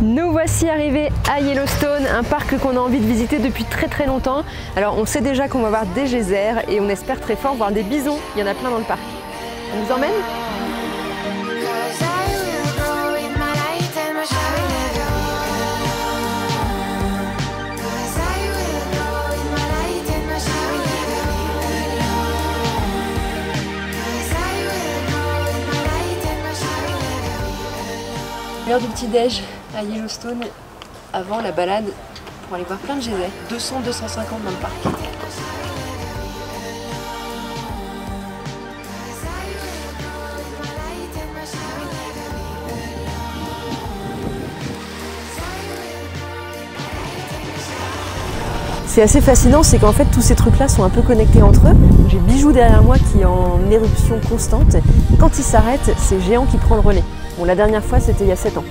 Nous voici arrivés à Yellowstone, un parc qu'on a envie de visiter depuis très longtemps. Alors on sait déjà qu'on va voir des geysers et on espère très fort voir des bisons, il y en a plein dans le parc. On vous emmène ? L'heure du petit-déj à Yellowstone, avant la balade, pour aller voir plein de geysers. 200-250 dans le parc. C'est assez fascinant, c'est qu'en fait tous ces trucs-là sont un peu connectés entre eux. J'ai Bijou derrière moi qui est en éruption constante. Quand il s'arrête, c'est Géant qui prend le relais. Bon, la dernière fois, c'était il y a 7 ans.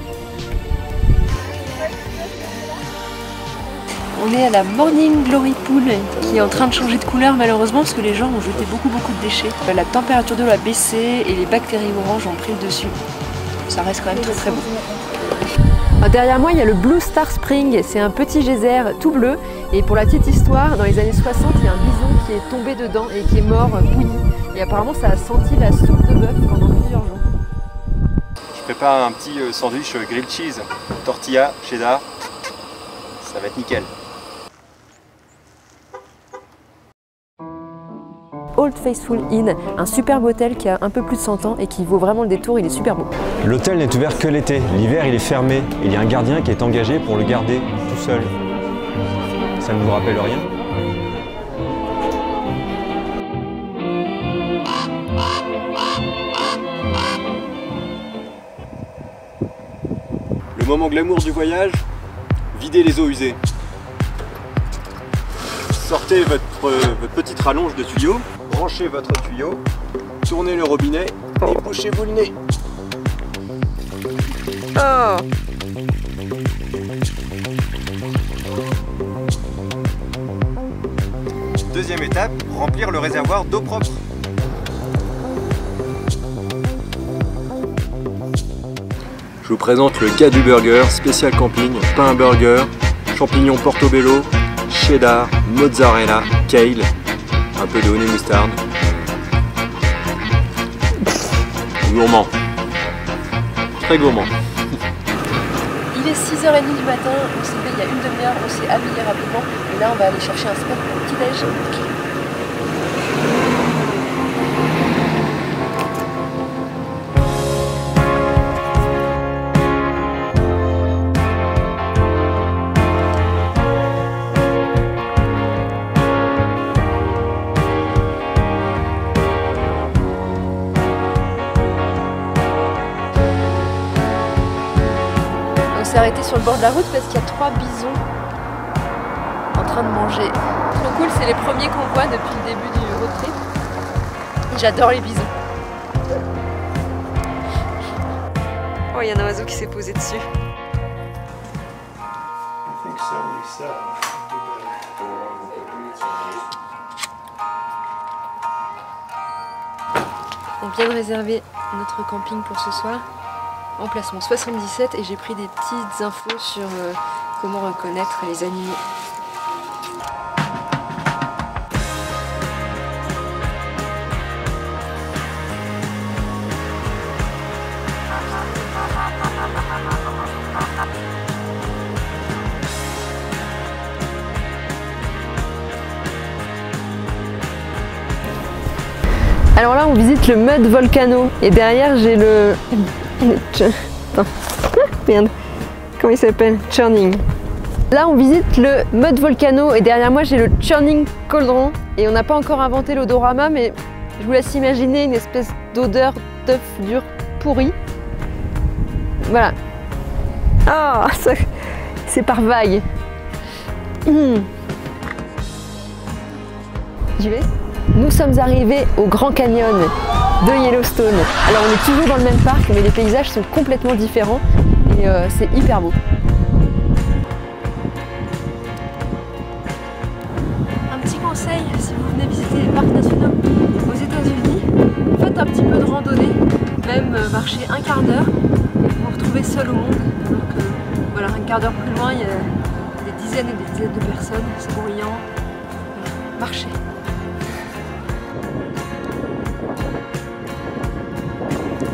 On est à la Morning Glory Pool qui est en train de changer de couleur malheureusement parce que les gens ont jeté beaucoup de déchets. La température de l'eau a baissé et les bactéries oranges ont pris le dessus. Ça reste quand même très beau. Alors, derrière moi, il y a le Blue Star Spring. C'est un petit geyser tout bleu. Et pour la petite histoire, dans les années 60, il y a un bison qui est tombé dedans et qui est mort bouilli. Et apparemment, ça a senti la soupe de bœuf pendant plusieurs jours. Je prépare un petit sandwich grilled cheese, tortilla, cheddar, ça va être nickel. Old Faithful Inn, un superbe hôtel qui a un peu plus de 100 ans et qui vaut vraiment le détour, il est super beau. L'hôtel n'est ouvert que l'été, l'hiver il est fermé. Il y a un gardien qui est engagé pour le garder tout seul. Ça ne vous rappelle rien ? Le moment glamour du voyage, videz les eaux usées. Sortez votre petite rallonge de tuyau, branchez votre tuyau, tournez le robinet et bouchez-vous le nez. Oh. Deuxième étape, remplir le réservoir d'eau propre. Je vous présente le Gadu Burger, spécial camping, pain burger, champignons portobello, cheddar, mozzarella, kale, un peu de honey mustard. Gourmand. Très gourmand. Il est 6h30 du matin, on s'est levé il y a une demi-heure, on s'est habillé rapidement et là on va aller chercher un spot pour le petit-déj. On s'est arrêté sur le bord de la route parce qu'il y a 3 bisons en train de manger. Trop cool, c'est les premiers qu'on voit depuis le début du road trip. J'adore les bisons. Oh, il y a un oiseau qui s'est posé dessus. On vient de réserver notre camping pour ce soir. Emplacement 77 et j'ai pris des petites infos sur comment reconnaître les animaux. Alors là on visite le Mud Volcano et derrière j'ai le... Attends, merde, comment il s'appelle? Churning. Là on visite le Mud Volcano et derrière moi j'ai le Churning Cauldron et on n'a pas encore inventé l'odorama mais je vous laisse imaginer une espèce d'odeur d'œuf dur pourri. Voilà. Ah, c'est par vague. J'y vais. Nous sommes arrivés au Grand Canyon de Yellowstone. Alors on est toujours dans le même parc mais les paysages sont complètement différents et c'est hyper beau. Un petit conseil si vous venez visiter les parcs nationaux aux États-Unis, faites un petit peu de randonnée, même marcher un quart d'heure et vous vous retrouvez seul au monde. Donc Voilà, un quart d'heure plus loin, il y a des dizaines et des dizaines de personnes, c'est bruyant. Voilà. Marchez.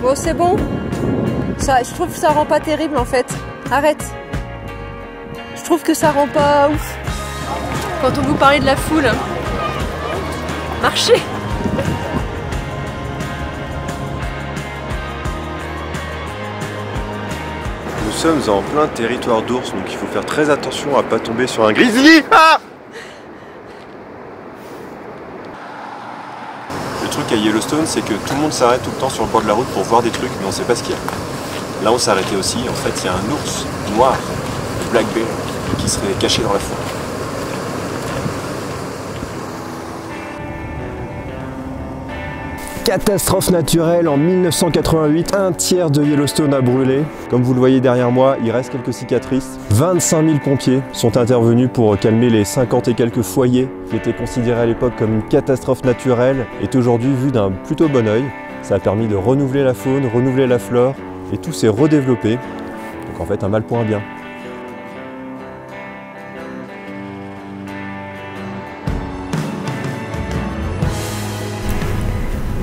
Bon, c'est bon. Ça, je trouve que ça rend pas terrible en fait. Arrête. Je trouve que ça rend pas ouf. Quand on vous parlait de la foule, marchez. Nous sommes en plein territoire d'ours, donc il faut faire très attention à pas tomber sur un grizzly. Ah! Le truc à Yellowstone, c'est que tout le monde s'arrête tout le temps sur le bord de la route pour voir des trucs, mais on sait pas ce qu'il y a. Là, on s'est arrêté aussi. En fait, il y a un ours noir, le black bear, qui serait caché dans la forêt. Catastrophe naturelle en 1988, un tiers de Yellowstone a brûlé. Comme vous le voyez derrière moi, il reste quelques cicatrices. 25 000 pompiers sont intervenus pour calmer les 50 et quelques foyers qui étaient considérés à l'époque comme une catastrophe naturelle, est aujourd'hui vu d'un plutôt bon œil. Ça a permis de renouveler la faune, renouveler la flore, et tout s'est redéveloppé. Donc en fait, un mal pour un bien.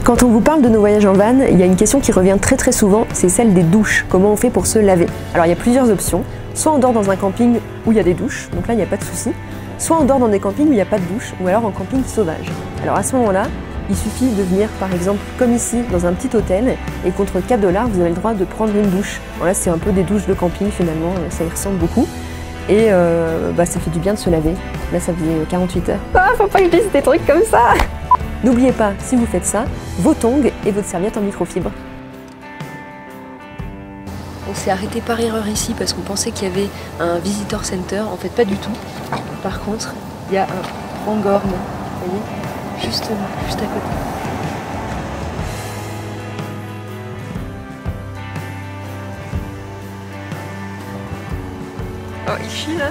Quand on vous parle de nos voyages en van, il y a une question qui revient très souvent, c'est celle des douches. Comment on fait pour se laver? Alors il y a plusieurs options. Soit on dort dans un camping où il y a des douches, donc là il n'y a pas de souci. Soit on dort dans des campings où il n'y a pas de douche, ou alors en camping sauvage. Alors à ce moment-là, il suffit de venir par exemple comme ici dans un petit hôtel et contre 4 $, vous avez le droit de prendre une douche. Alors là c'est un peu des douches de camping finalement, ça y ressemble beaucoup. Et ça fait du bien de se laver. Là ça faisait 48 heures. Ah, faut pas que je dise des trucs comme ça. N'oubliez pas, si vous faites ça, vos tongs et votre serviette en microfibre. On s'est arrêté par erreur ici parce qu'on pensait qu'il y avait un visitor center. En fait, pas du tout. Par contre, il y a un pronghorn, vous voyez, juste là, juste à côté. Oh, ici là.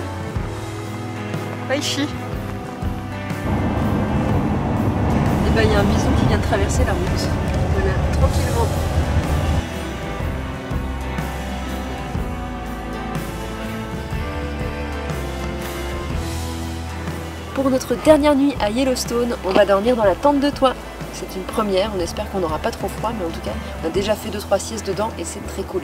Ah, ici. Il y a un bison qui vient de traverser la route. Voilà, tranquillement. Pour notre dernière nuit à Yellowstone, on va dormir dans la tente de toit. C'est une première, on espère qu'on n'aura pas trop froid, mais en tout cas, on a déjà fait 2-3 siestes dedans et c'est très cool.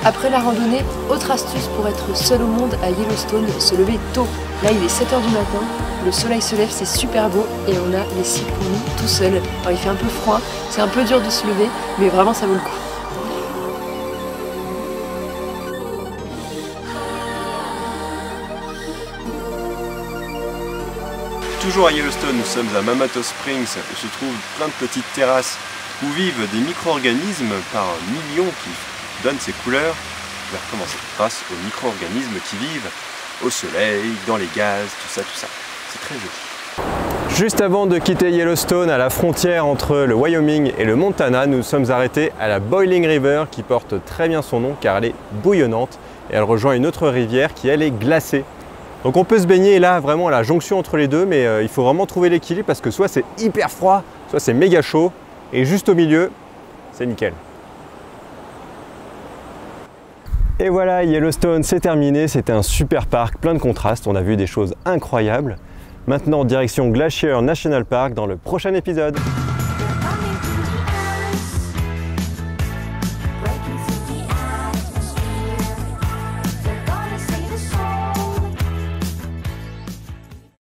Après la randonnée, autre astuce pour être seul au monde à Yellowstone, se lever tôt. Là il est 7 h du matin, le soleil se lève, c'est super beau et on a les sites pour nous tout seul. Alors il fait un peu froid, c'est un peu dur de se lever, mais vraiment ça vaut le coup. Toujours à Yellowstone, nous sommes à Mamato Springs, où se trouvent plein de petites terrasses où vivent des micro-organismes par millions qui donnent ces couleurs. Je vais recommencer grâce aux micro-organismes qui vivent au soleil, dans les gaz, tout ça. C'est très joli. Juste avant de quitter Yellowstone, à la frontière entre le Wyoming et le Montana, nous sommes arrêtés à la Boiling River qui porte très bien son nom car elle est bouillonnante et elle rejoint une autre rivière qui elle est glacée. Donc on peut se baigner là vraiment à la jonction entre les deux, mais il faut vraiment trouver l'équilibre parce que soit c'est hyper froid, soit c'est méga chaud et juste au milieu, c'est nickel. Et voilà, Yellowstone c'est terminé, c'était un super parc, plein de contrastes, on a vu des choses incroyables. Maintenant direction Glacier National Park dans le prochain épisode.